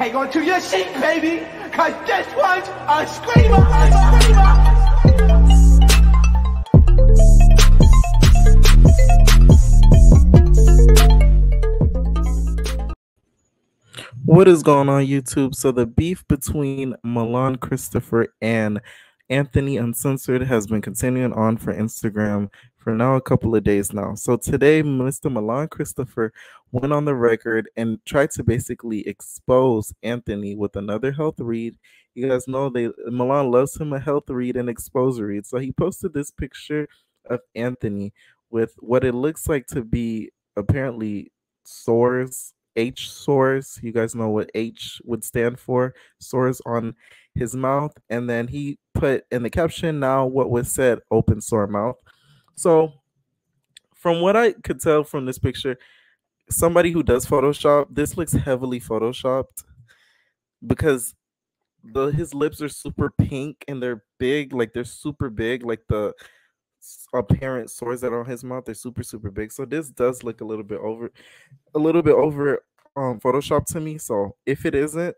hang on to your seat, baby, cause this one's a screamer, a screamer. What is going on, YouTube? So the beef between Milan Christopher and Anthony Uncensored has been continuing on for Instagram for now a couple of days now. So today, Mr. Milan Christopher went on the record and tried to basically expose Anthony with another health read. You guys know Milan loves him a health read and expose read. So he posted this picture of Anthony with what it looks like to be apparently sores, H sores. You guys know what H would stand for, sores on his mouth. And then he put in the caption, now what was said, open sore mouth. So from what I could tell from this picture, somebody who does Photoshop, this looks heavily Photoshopped because his lips are super pink and they're big, like they're super big, like the apparent sores that are on his mouth, they're super big. So this does look a little bit over Photoshop to me. So if it isn't,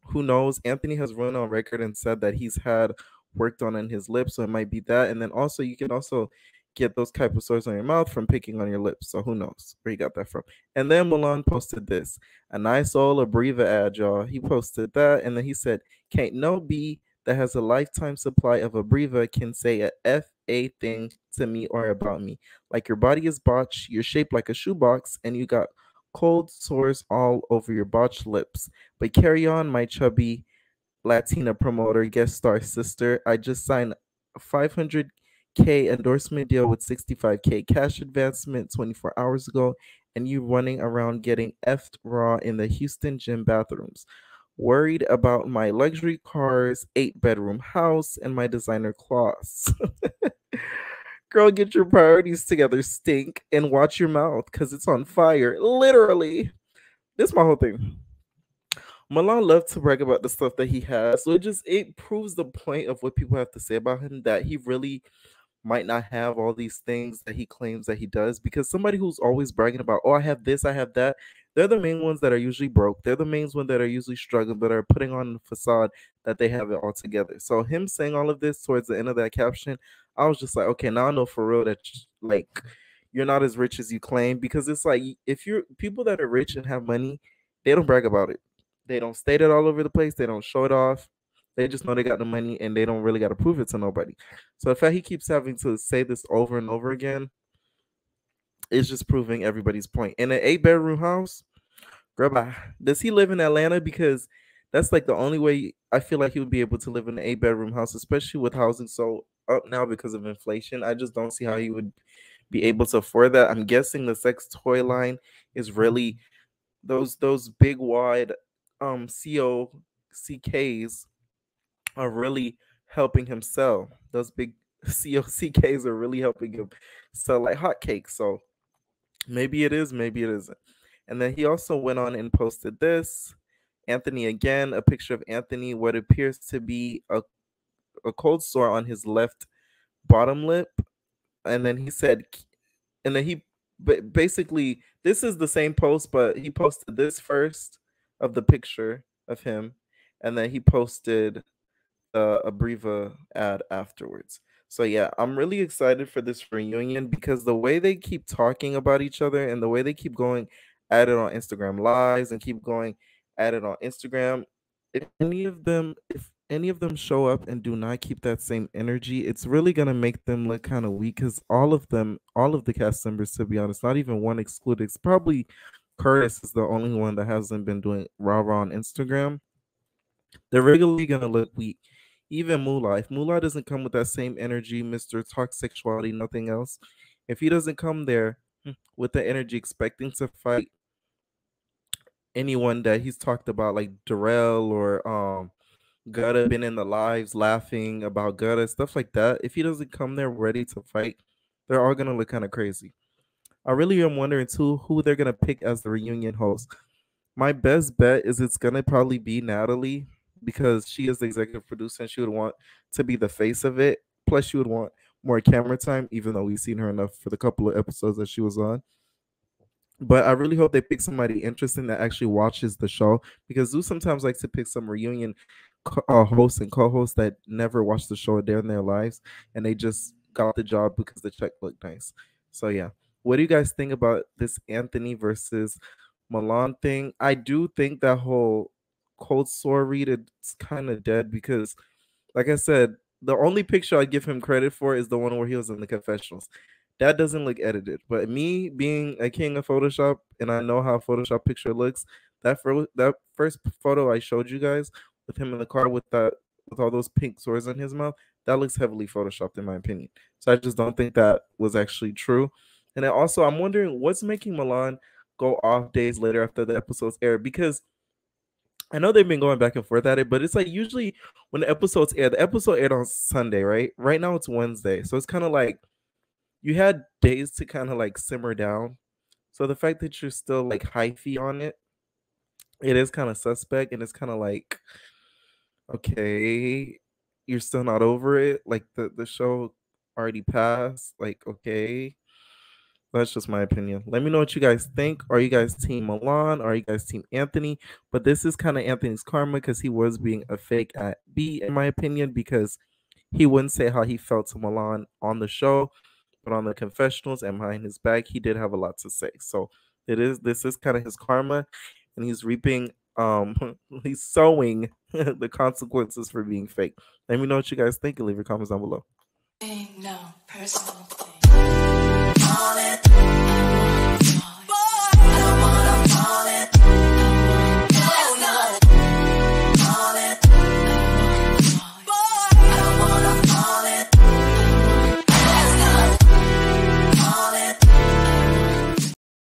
who knows? Anthony has run on record and said that he's had worked on in his lips, so it might be that. And then also you can also get those type of sores on your mouth from picking on your lips. So who knows where he got that from? And then Milan posted this, a nice old Abreva ad, y'all. He posted that, and then he said, "Can't no B that has a lifetime supply of Abreva can say a FA thing to me or about me. Like your body is botched, you're shaped like a shoebox, and you got cold sores all over your botched lips. But carry on, my chubby Latina promoter, guest star sister. I just signed a 500K endorsement deal with 65K cash advancement 24 hours ago, and you running around getting effed raw in the Houston gym bathrooms. Worried about my luxury cars, 8-bedroom house, and my designer cloths." Girl, get your priorities together, stink, and watch your mouth because it's on fire. Literally. This is my whole thing. Milan loves to brag about the stuff that he has. So it proves the point of what people have to say about him, that he really might not have all these things that he claims that he does. Because somebody who's always bragging about, oh, I have this, I have that, they're the main ones that are usually broke. They're the main ones that are usually struggling, that are putting on the facade that they have it all together. So him saying all of this towards the end of that caption, I was just like, okay, now I know for real that like you're not as rich as you claim. Because it's like, if you're people that are rich and have money, they don't brag about it. They don't state it all over the place. They don't show it off. They just know they got the money and they don't really got to prove it to nobody. So the fact he keeps having to say this over and over again is just proving everybody's point. In an 8-bedroom house, girl, bye. Does he live in Atlanta? Because that's like the only way I feel like he would be able to live in an 8-bedroom house, especially with housing so up now because of inflation. I just don't see how he would be able to afford that. I'm guessing the sex toy line is really those big wide COCKs are really helping him sell. Those big COCKs are really helping him sell like hotcakes. So maybe it is, maybe it isn't. And then he also went on and posted this. Anthony again, a picture of Anthony, what appears to be a cold sore on his left bottom lip. And then he said, and then he basically, this is the same post, but he posted this first of the picture of him, and then he posted a Abreva ad afterwards. So yeah, I'm really excited for this reunion because the way they keep talking about each other and the way they keep going at it on Instagram lives and keep going at it on Instagram, if any of them show up and do not keep that same energy, it's really gonna make them look kind of weak. Because all of the cast members, to be honest, not even one excluded, it's probably Curtis is the only one that hasn't been doing rah-rah on Instagram. They're regularly gonna look weak. Even Moolah, if Moolah doesn't come with that same energy, Mr. Talk Sexuality, nothing else, if he doesn't come there with the energy expecting to fight anyone that he's talked about, like Darrell or Gutta, been in the lives laughing about Gutta, stuff like that, if he doesn't come there ready to fight, they're all gonna look kind of crazy. I really am wondering too who they're gonna pick as the reunion host. My best bet is it's gonna probably be Natalie, because she is the executive producer and she would want to be the face of it. Plus, she would want more camera time, even though we've seen her enough for the couple of episodes that she was on. But I really hope they pick somebody interesting that actually watches the show, because Zeus sometimes likes to pick some reunion hosts and co-hosts that never watched the show a day in their lives, and they just got the job because the check looked nice. So yeah, what do you guys think about this Anthony versus Milan thing? I do think that whole cold sore read it's kind of dead, because like I said, the only picture I give him credit for is the one where he was in the confessionals. That doesn't look edited. But me being a king of Photoshop, and I know how Photoshop picture looks, that first photo I showed you guys with him in the car with all those pink sores in his mouth, that looks heavily photoshopped in my opinion. So I just don't think that was actually true. And then also I'm wondering what's making Milan go off days later after the episodes air, because I know they've been going back and forth at it, but it's like usually when the episodes air, the episode aired on Sunday, right? Right now it's Wednesday. So it's kind of like you had days to kind of like simmer down. So the fact that you're still like hyphy on it, it is kind of suspect, and it's kind of like, okay, you're still not over it. Like the show already passed. Like, okay. That's just my opinion. Let me know what you guys think. Are you guys team Milan? Are you guys team Anthony? But this is kind of Anthony's karma, because he was being a fake at B, in my opinion, because he wouldn't say how he felt to Milan on the show, but on the confessionals and behind his back, he did have a lot to say. So this is kind of his karma, and he's reaping he's sowing the consequences for being fake. Let me know what you guys think and leave your comments down below. No, personal.